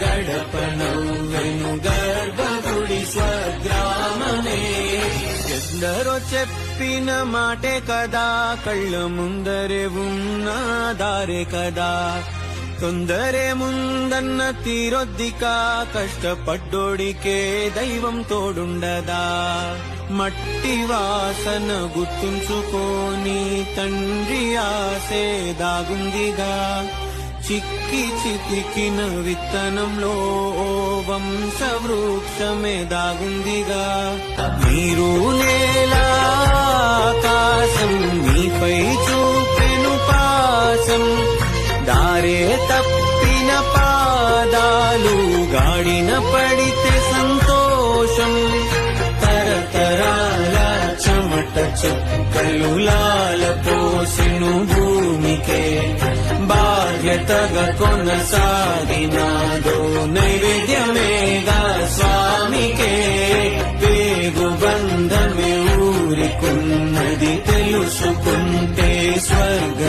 గడపనవ్వెను గర్భగుడి స్వగ్రామమే. ఎందరో చెప్పిన మాటే కదా, కళ్ళ ముందరే ఉన్న దారే కదా. తొందరే ముందన్న తీరొద్దికా, కష్టపడ్డోడికే దైవం తోడుండదా. మట్టి వాసన గుర్తుంచుకోని తండ్రి ఆసే దాగుందిగా. చిక్కి చితికిన విత్తనంలో ఓ వంశవృక్షమే దాగుందిగా. మీరు నేల ఆకాశం మీపై చూపెను పాసం, దారే తప్పిన పాదాలు గాడిన పడితే సంతోషం. తరతరాల చెమట చుక్కలు లాల పోసెను భూమికే, బాధ్యతగా కొనసాగినాదో నైవేద్యమేగా స్వామికే. పేగు బంధమే ఊరికున్నది తెలుసుకుంటే స్వర్గ